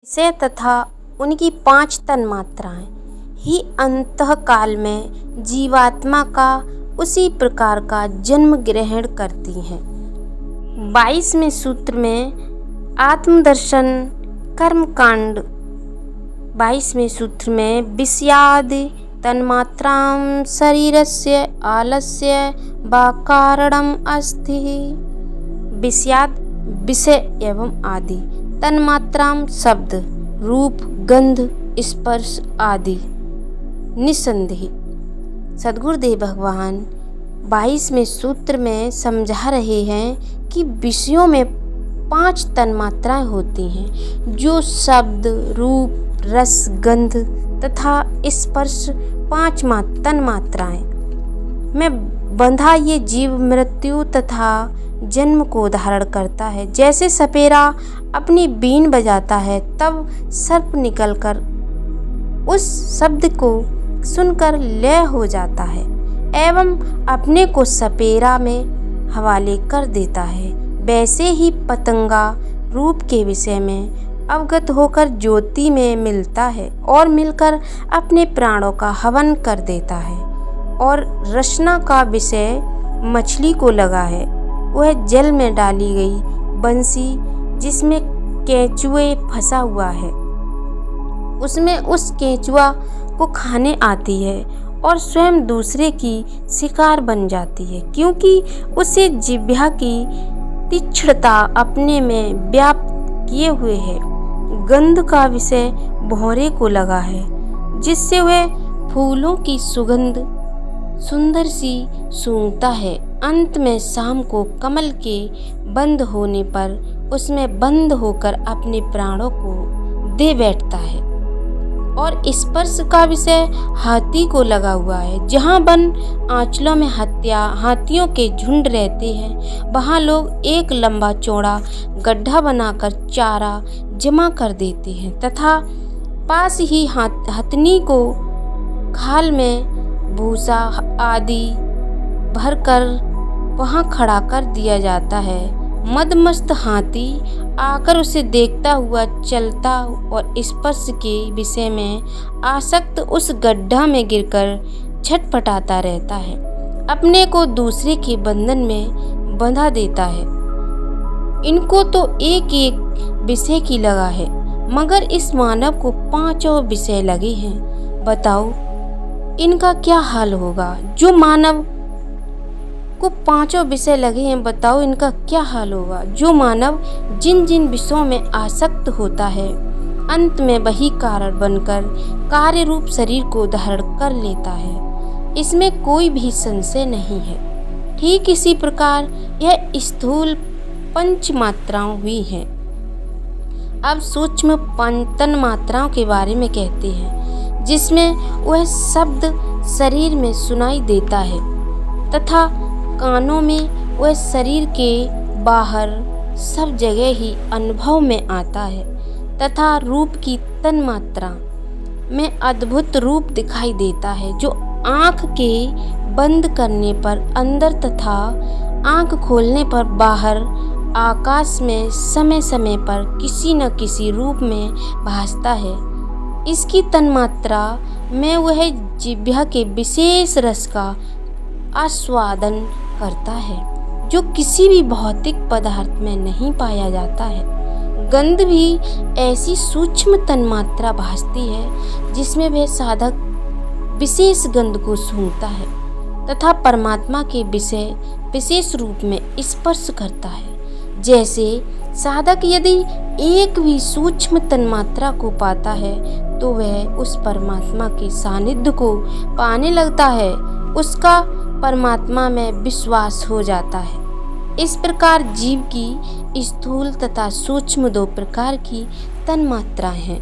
विषय तथा उनकी 5 तन्मात्राएं ही अंतःकाल में जीवात्मा का उसी प्रकार का जन्म ग्रहण करती हैं। 22वें सूत्र में आत्मदर्शन कर्मकांड 22वें सूत्र में विषयादि तन्मात्रां शरीरस्य आलस्य वा कारणम अस्ति। विषयाद विषय एवं आदि, तन्मात्रां शब्द रूप गंध स्पर्श आदि। निसंदेह सद्गुरुदेव भगवान 22वें सूत्र में समझा रहे हैं कि विषयों में 5 तन्मात्राएं होती हैं, जो शब्द रूप रस गंध तथा स्पर्श 5 तन्मात्राएं में बंधा ये जीव मृत्यु तथा जन्म को धारण करता है। जैसे सपेरा अपनी बीन बजाता है तब सर्प निकलकर उस शब्द को सुनकर लय हो जाता है एवं अपने को सपेरा में हवाले कर देता है, वैसे ही पतंगा रूप के विषय में अवगत होकर ज्योति में मिलता है और मिलकर अपने प्राणों का हवन कर देता है। और रचना का विषय मछली को लगा है, वह जल में डाली गई बंसी जिसमें केंचुए फंसा हुआ है, उसमें उस केंचुआ को खाने आती है और स्वयं दूसरे की शिकार बन जाती है, क्योंकि उसे जिह्वा की तीक्ष्णता अपने में व्याप्त किए हुए है। गंध का विषय भौरे को लगा है, जिससे वह फूलों की सुगंध सुंदर सी सूंघता है। अंत में शाम को कमल के बंद होने पर उसमें बंद होकर अपने प्राणों को दे बैठता है। और स्पर्श का विषय हाथी को लगा हुआ है। जहाँ वन आंचलों में हाथियों के झुंड रहते हैं, वहाँ लोग एक लंबा चौड़ा गड्ढा बनाकर चारा जमा कर देते हैं तथा पास ही हथनी को खाल में भूसा आदि भरकर वहाँ खड़ा कर दिया जाता है। मदमस्त हाथी आकर उसे देखता हुआ चलता और स्पर्श के विषय में आसक्त उस गड्ढा में गिरकर छटपटाता रहता है, अपने को दूसरे के बंधन में बंधा देता है। इनको तो एक एक विषय की लगा है, मगर इस मानव को 5 विषय लगे हैं। बताओ इनका क्या हाल होगा? जो मानव को 5 विषय लगे हैं, बताओ इनका क्या हाल होगा? जो मानव जिन जिन विषयों में आसक्त होता है, अंत में वही कारण बनकर कार्य रूप शरीर को धारण कर लेता है, इसमें कोई भी संशय नहीं है। ठीक इसी प्रकार यह स्थूल 5 मात्राएं हुई हैं। अब सूक्ष्म तन्मात्राओं के बारे में कहते हैं, जिसमें वह शब्द शरीर में सुनाई देता है तथा कानों में वह शरीर के बाहर सब जगह ही अनुभव में आता है तथा रूप की तन्मात्रा में अद्भुत रूप दिखाई देता है, जो आँख के बंद करने पर अंदर तथा आँख खोलने पर बाहर आकाश में समय समय पर किसी न किसी रूप में भासता है। इसकी तन्मात्रा में वह जिह्वा के विशेष रस का आस्वादन करता है, जो किसी भी भौतिक पदार्थ में नहीं पाया जाता है। गंध भी ऐसी सूक्ष्म तन्मात्रा भासती है, जिसमें वह साधक विशेष गंध को सूंघता है तथा परमात्मा के विषय विशेष रूप में स्पर्श करता है। जैसे साधक यदि एक भी सूक्ष्म तन्मात्रा को पाता है तो वह उस परमात्मा के सानिध्य को पाने लगता है, उसका परमात्मा में विश्वास हो जाता है। इस प्रकार जीव की स्थूल तथा सूक्ष्म 2 प्रकार की तन्मात्राएं हैं।